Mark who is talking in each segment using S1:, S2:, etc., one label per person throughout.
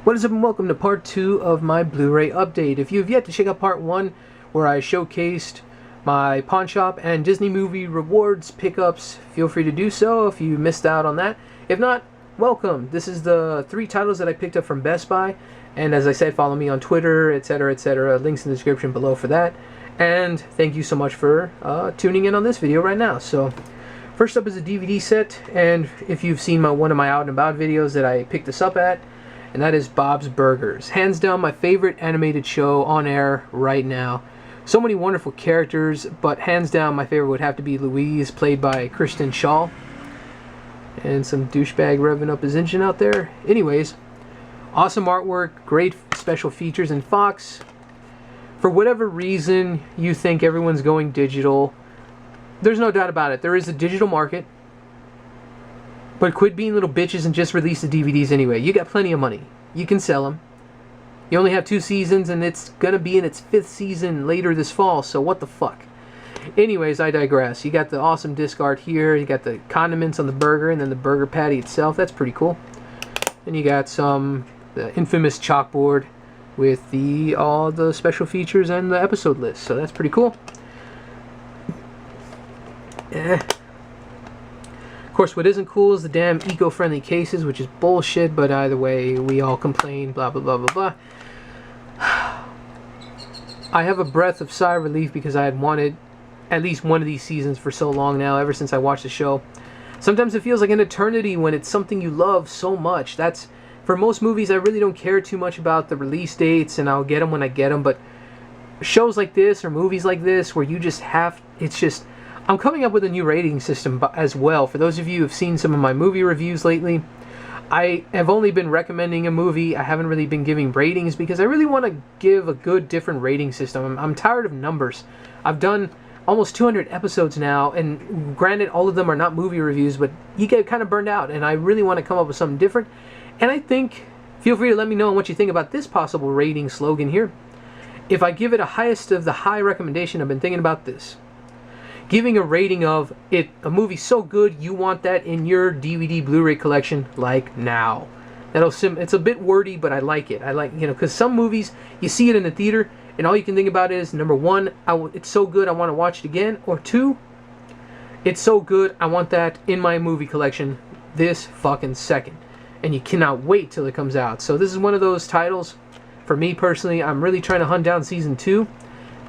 S1: What is up and welcome to part 2 of my Blu-ray update. If you've yet to check out part 1 where I showcased my pawn shop and Disney movie rewards pickups, feel free to do so if you missed out on that. If not, welcome. This is the 3 titles that I picked up from Best Buy, and as I said, follow me on Twitter, etc, etc. Links in the description below for that. And thank you so much for tuning in on this video right now. So first up is a DVD set, and if you've seen one of my out and about videos that I picked this up at, and that is Bob's Burgers. Hands down my favorite animated show on air right now. So many wonderful characters, but hands down my favorite would have to be Louise, played by Kristen Schaal. And some douchebag revving up his engine out there. Anyways, awesome artwork, great special features, and Fox, for whatever reason you think everyone's going digital, there's no doubt about it. There is a digital market. But quit being little bitches and just release the DVDs anyway. You got plenty of money. You can sell them. You only have 2 seasons, and it's going to be in its 5th season later this fall, so what the fuck. Anyways, I digress. You got the awesome disc art here. You got the condiments on the burger, and then the burger patty itself. That's pretty cool. And you got the infamous chalkboard with all the special features and the episode list, so that's pretty cool. Of course, what isn't cool is the damn eco-friendly cases, which is bullshit, but either way, we all complain, blah, blah, blah, blah, blah. I have a breath of sigh of relief because I had wanted at least one of these seasons for so long now, ever since I watched the show. Sometimes it feels like an eternity when it's something you love so much. For most movies, I really don't care too much about the release dates, and I'll get them when I get them, but shows like this, or movies like this, where you just have, I'm coming up with a new rating system as well. For those of you who have seen some of my movie reviews lately, I have only been recommending a movie. I haven't really been giving ratings because I really want to give a good different rating system. I'm tired of numbers. I've done almost 200 episodes now, and granted all of them are not movie reviews, but you get kind of burned out, and I really want to come up with something different. And I think, feel free to let me know what you think about this possible rating slogan here. If I give it a highest of the high recommendation, I've been thinking about this. Giving a rating of a movie so good you want that in your DVD Blu-ray collection like now. It's a bit wordy, but I like it. I like, because some movies you see it in the theater and all you can think about is, number 1, it's so good I want to watch it again, or 2, it's so good I want that in my movie collection this fucking second, and you cannot wait till it comes out. So this is one of those titles. For me personally, I'm really trying to hunt down season 2.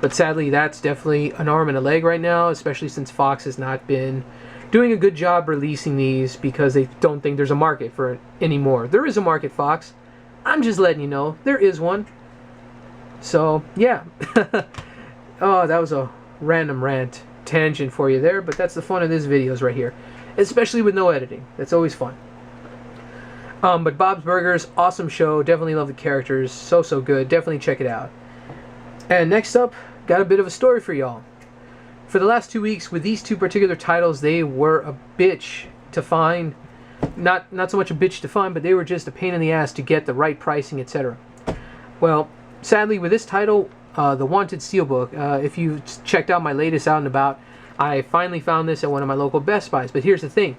S1: But sadly, that's definitely an arm and a leg right now, especially since Fox has not been doing a good job releasing these because they don't think there's a market for it anymore. There is a market, Fox. I'm just letting you know. There is one. So, yeah. Oh, that was a random rant tangent for you there, but that's the fun of these videos right here. Especially with no editing. That's always fun. But Bob's Burgers, awesome show. Definitely love the characters. So good. Definitely check it out. And next up, got a bit of a story for y'all. For the last 2 weeks, with these 2 particular titles, they were a bitch to find. Not so much a bitch to find, but they were just a pain in the ass to get the right pricing, etc. Well, sadly, with this title, The Wanted Steelbook, if you checked out my latest out and about, I finally found this at one of my local Best Buys. But here's the thing.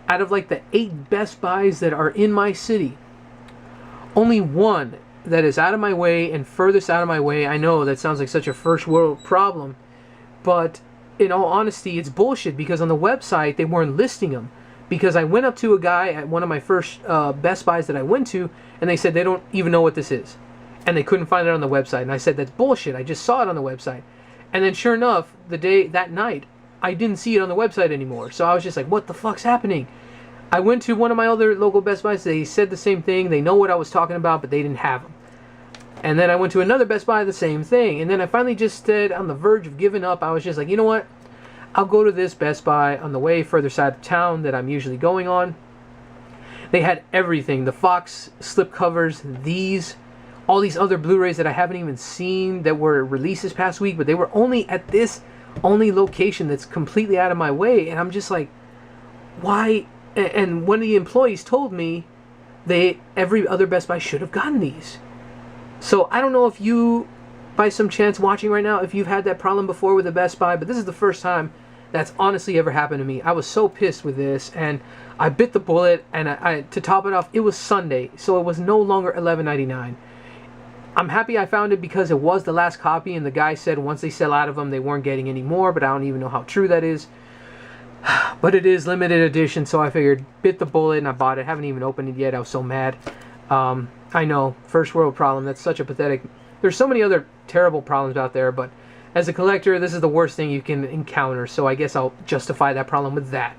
S1: Out of like the 8 Best Buys that are in my city, only one that is out of my way and furthest out of my way. I know that sounds like such a first world problem, but in all honesty, it's bullshit because on the website they weren't listing them. Because I went up to a guy at one of my first Best Buys that I went to, and they said they don't even know what this is, and they couldn't find it on the website. And I said, that's bullshit. I just saw it on the website. And then sure enough, that night, I didn't see it on the website anymore. So I was just like, what the fuck's happening? I went to one of my other local Best Buys. They said the same thing. They know what I was talking about, but they didn't have them. And then I went to another Best Buy, the same thing. And then I finally just said, on the verge of giving up, I was just like, you know what? I'll go to this Best Buy on the way further side of town that I'm usually going on. They had everything. The Fox slipcovers, all these other Blu-rays that I haven't even seen that were released this past week, but they were only at this location that's completely out of my way. And I'm just like, why? And one of the employees told me every other Best Buy should have gotten these. So I don't know if you, by some chance watching right now, if you've had that problem before with a Best Buy, but this is the first time that's honestly ever happened to me. I was so pissed with this, and I bit the bullet, and I to top it off, it was Sunday, so it was no longer $11.99. I'm happy I found it because it was the last copy, and the guy said once they sell out of them, they weren't getting any more, but I don't even know how true that is. But it is limited edition, so I figured, bit the bullet, and I bought it. Haven't even opened it yet. I was so mad. I know, first world problem. That's such a pathetic... There's so many other terrible problems out there, but as a collector, this is the worst thing you can encounter, so I guess I'll justify that problem with that.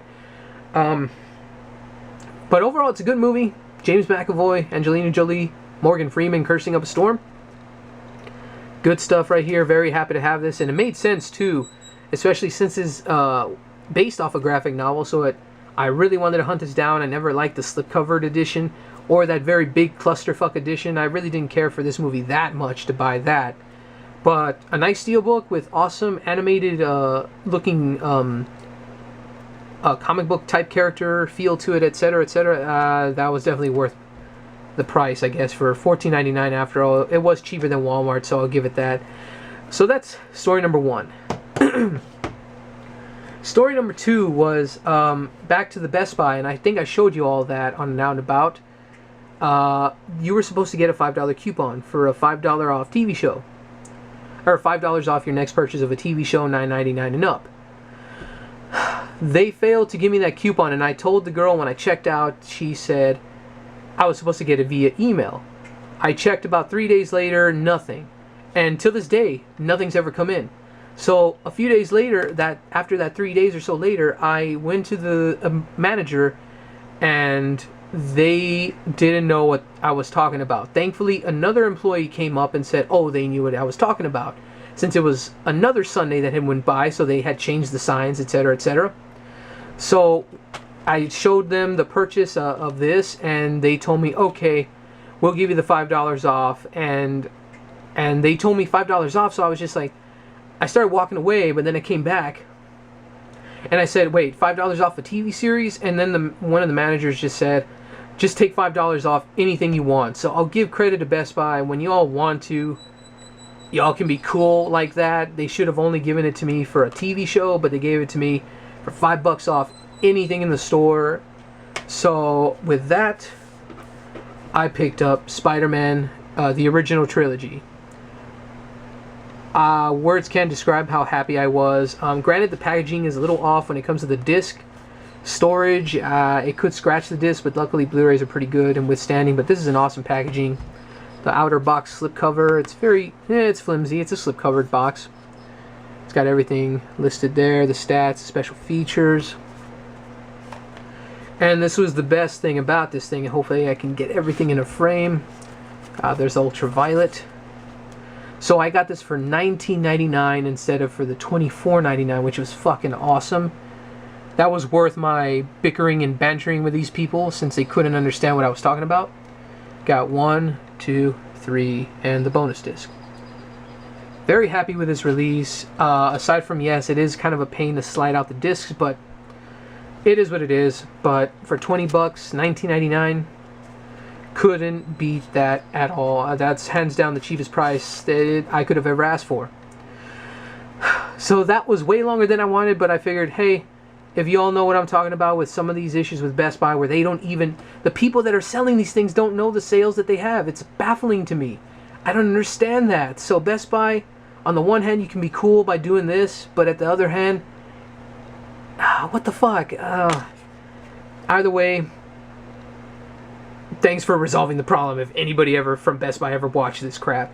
S1: But overall, it's a good movie. James McAvoy, Angelina Jolie, Morgan Freeman cursing up a storm. Good stuff right here. Very happy to have this, and it made sense too, especially since it's based off a graphic novel, so I really wanted to hunt this down. I never liked the slipcovered edition or that very big clusterfuck edition. I really didn't care for this movie that much to buy that. But a nice steelbook with awesome animated looking comic book type character feel to it, etc., etc. That was definitely worth the price, I guess, for $14.99. After all, it was cheaper than Walmart, so I'll give it that. So that's story number 1. Story number 2 was back to the Best Buy, and I think I showed you all that on an Out and About. You were supposed to get a $5 coupon for a $5 off TV show, or $5 off your next purchase of a TV show, $9.99 and up. They failed to give me that coupon, and I told the girl when I checked out, she said I was supposed to get it via email. I checked about 3 days later, nothing. And to this day, nothing's ever come in. So a few days later, after that 3 days or so later, I went to the manager, and they didn't know what I was talking about. Thankfully, another employee came up and said, oh, they knew what I was talking about, since it was another Sunday that had went by, so they had changed the signs, etc., etc. So I showed them the purchase of this, and they told me, okay, we'll give you the $5 off, and they told me $5 off, so I was just like, I started walking away, but then I came back, and I said, wait, $5 off a TV series? And then one of the managers just said, just take $5 off anything you want. So I'll give credit to Best Buy. When you all want to, y'all can be cool like that. They should have only given it to me for a TV show, but they gave it to me for $5 off anything in the store. So with that, I picked up Spider-Man, the original trilogy. Words can't describe how happy I was. Granted, the packaging is a little off when it comes to the disc storage. It could scratch the disc, but luckily Blu-rays are pretty good and withstanding. But this is an awesome packaging. The outer box slipcover, it's it's flimsy. It's a slipcovered box. It's got everything listed there, the stats, special features. And this was the best thing about this thing. Hopefully I can get everything in a frame. There's ultraviolet. So I got this for $19.99 instead of for the $24.99, which was fucking awesome. That was worth my bickering and bantering with these people since they couldn't understand what I was talking about. Got 1, 2, 3, and the bonus disc. Very happy with this release. Aside from, yes, it is kind of a pain to slide out the discs, but it is what it is. But for 20 bucks, $19.99, couldn't beat that at all. That's hands down the cheapest price that I could have ever asked for. So that was way longer than I wanted, but I figured, hey, if you all know what I'm talking about with some of these issues with Best Buy where they don't even, the people that are selling these things don't know the sales that they have. It's baffling to me. I don't understand that. So Best Buy, on the one hand, you can be cool by doing this, but at the other hand, what the fuck? Either way, thanks for resolving the problem if anybody ever from Best Buy ever watched this crap.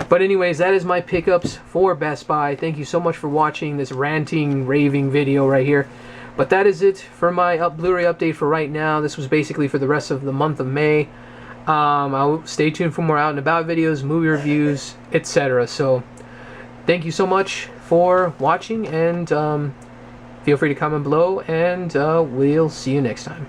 S1: But anyways, that is my pickups for Best Buy. Thank you so much for watching this ranting, raving video right here. But that is it for my Blu-ray update for right now. This was basically for the rest of the month of May. I'll stay tuned for more Out and About videos, movie reviews, etc. So thank you so much for watching, and feel free to comment below, and we'll see you next time.